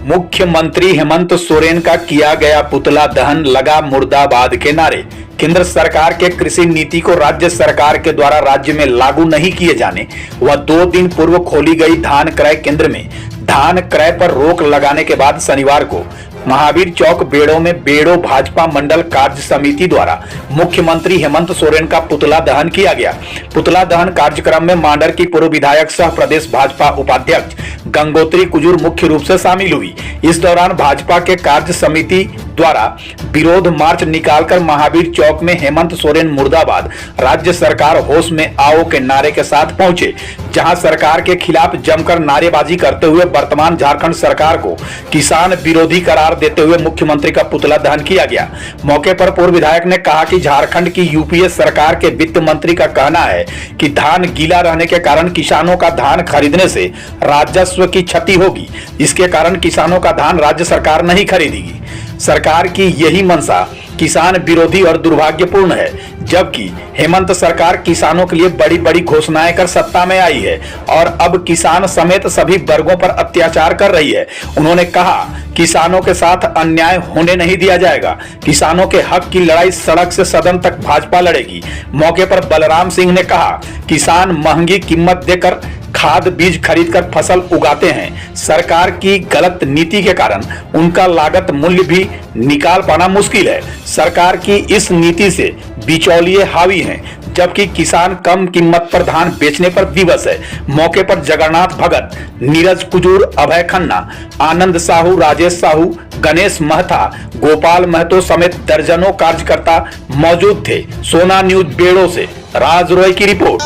मुख्यमंत्री हेमंत सोरेन का किया गया पुतला दहन, लगा मुर्दाबाद के नारे। केंद्र सरकार के कृषि नीति को राज्य सरकार के द्वारा राज्य में लागू नहीं किए जाने व 2 दिन पूर्व खोली गई धान क्रय केंद्र में धान क्रय पर रोक लगाने के बाद शनिवार को महावीर चौक बेड़ो में बेड़ो भाजपा मंडल कार्य समिति द्वारा मुख्यमंत्री हेमंत सोरेन का पुतला दहन किया गया। पुतला दहन कार्यक्रम में मांडर की पूर्व विधायक सह प्रदेश भाजपा उपाध्यक्ष गंगोत्री कुजूर मुख्य रूप से शामिल हुई। इस दौरान भाजपा के कार्य समिति द्वारा विरोध मार्च निकालकर महावीर चौक में हेमंत सोरेन मुर्दाबाद, राज्य सरकार होश में आओ के नारे के साथ पहुंचे, जहां सरकार के खिलाफ जमकर नारेबाजी करते हुए वर्तमान झारखंड सरकार को किसान विरोधी करार देते हुए मुख्यमंत्री का पुतला दहन किया गया। मौके पर पूर्व विधायक ने कहा कि झारखंड की यूपीए सरकार के वित्त मंत्री का कहना है कि धान गीला रहने के कारण किसानों का धान खरीदने से राजस्व की क्षति होगी, इसके कारण किसानों का धान राज्य सरकार नहीं खरीदेगी। सरकार की यही मंशा किसान विरोधी और दुर्भाग्यपूर्ण है, जबकि हेमंत सरकार किसानों के लिए बड़ी बड़ी घोषणाएं कर सत्ता में आई है और अब किसान समेत सभी वर्गों पर अत्याचार कर रही है। उन्होंने कहा, किसानों के साथ अन्याय होने नहीं दिया जाएगा। किसानों के हक की लड़ाई सड़क से सदन तक भाजपा लड़ेगी। मौके पर बलराम सिंह ने कहा, किसान महंगी कीमत देकर खाद बीज खरीदकर फसल उगाते हैं। सरकार की गलत नीति के कारण उनका लागत मूल्य भी निकाल पाना मुश्किल है। सरकार की इस नीति से बिचौलिए हावी हैं, जबकि किसान कम कीमत पर धान बेचने पर विवश है। मौके पर जगन्नाथ भगत, नीरज कुजूर, अभय खन्ना, आनंद साहू, राजेश साहू, गणेश महता, गोपाल महतो समेत दर्जनों कार्यकर्ता मौजूद थे। सोना न्यूज बेड़ो से राज रॉय की रिपोर्ट।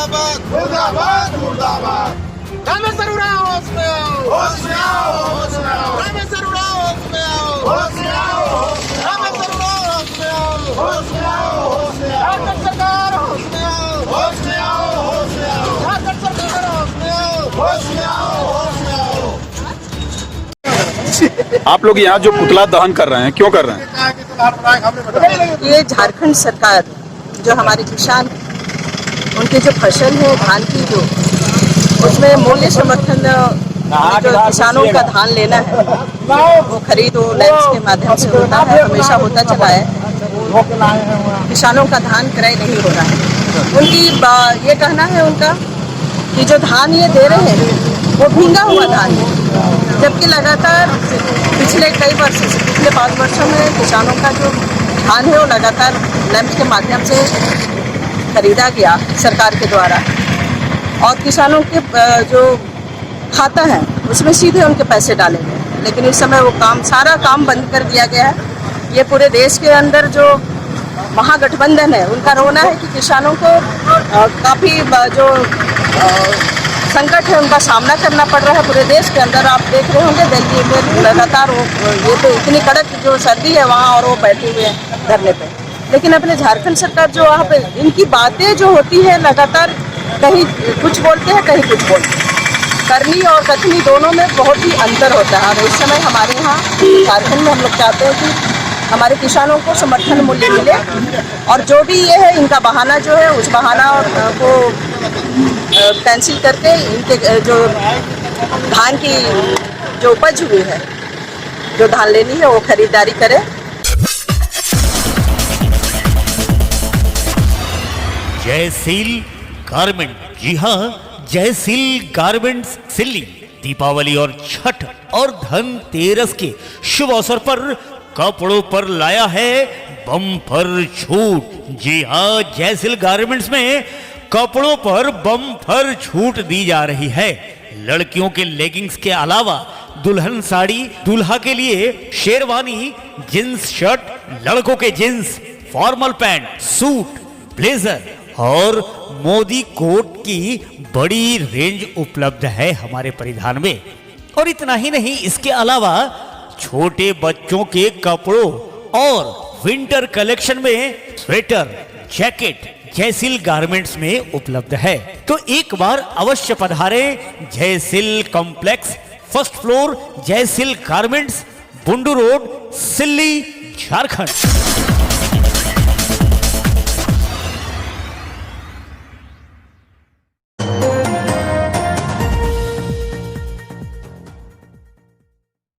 आप लोग यहाँ जो पुतला दहन कर रहे हैं, क्यों कर रहे हैं? ये झारखंड सरकार जो हमारे किसान, उनकी जो फसल है धान की, जो उसमें मूल्य समर्थन जो किसानों का धान लेना है वो खरीद लैंड के माध्यम से होता है, हमेशा होता चला है। किसानों का धान क्रय नहीं हो रहा है। उनकी ये कहना है उनका कि जो धान ये दे रहे हैं वो भींगा हुआ धान है, जबकि लगातार पिछले कई वर्षों से, पिछले 5 वर्षों में किसानों का जो धान है वो लगातार लैंड के माध्यम से खरीदा गया सरकार के द्वारा और किसानों के जो खाता है उसमें सीधे उनके पैसे डाले गए। लेकिन इस समय वो सारा काम बंद कर दिया गया है। ये पूरे देश के अंदर जो महागठबंधन है उनका रोना है कि किसानों को काफ़ी जो संकट है उनका सामना करना पड़ रहा है पूरे देश के अंदर। आप देख रहे होंगे दिल्ली में लगातार ये तो इतनी कड़क जो सर्दी है वहाँ, और वो बैठे हुए हैं धरने पे। लेकिन अपने झारखंड सरकार जो वहाँ पे इनकी बातें जो होती है लगातार कहीं कुछ बोलते हैं कहीं कुछ बोलते हैं। करनी और कथनी दोनों में बहुत ही अंतर होता है। और इस समय हमारे यहाँ झारखंड में हम लोग चाहते हैं कि हमारे किसानों को समर्थन मूल्य मिले और जो भी ये है इनका बहाना जो है उस बहाना को कैंसिल करके इनके जो धान की जो उपज हुई है, जो धान लेनी है वो खरीदारी करें। जयसील गारमेंट, जी हाँ, जयसील गारमेंट्स सिल्ली दीपावली और छठ और धनतेरस के शुभ अवसर पर कपड़ों पर लाया है बम्पर छूट। जी हाँ, जयसील गारमेंट्स में कपड़ों पर बम्पर छूट दी जा रही है। लड़कियों के लेगिंग्स के अलावा दुल्हन साड़ी, दूल्हा के लिए शेरवानी, जींस शर्ट, लड़कों के jeans, formal pant, suit, blazer और मोदी कोट की बड़ी रेंज उपलब्ध है हमारे परिधान में। और इतना ही नहीं, इसके अलावा छोटे बच्चों के कपड़ों और विंटर कलेक्शन में स्वेटर, जैकेट जयसील गारमेंट्स में उपलब्ध है। तो एक बार अवश्य पधारें Jaysil complex, first floor, Jaysil garments, Bundu road, Silli, Jharkhand.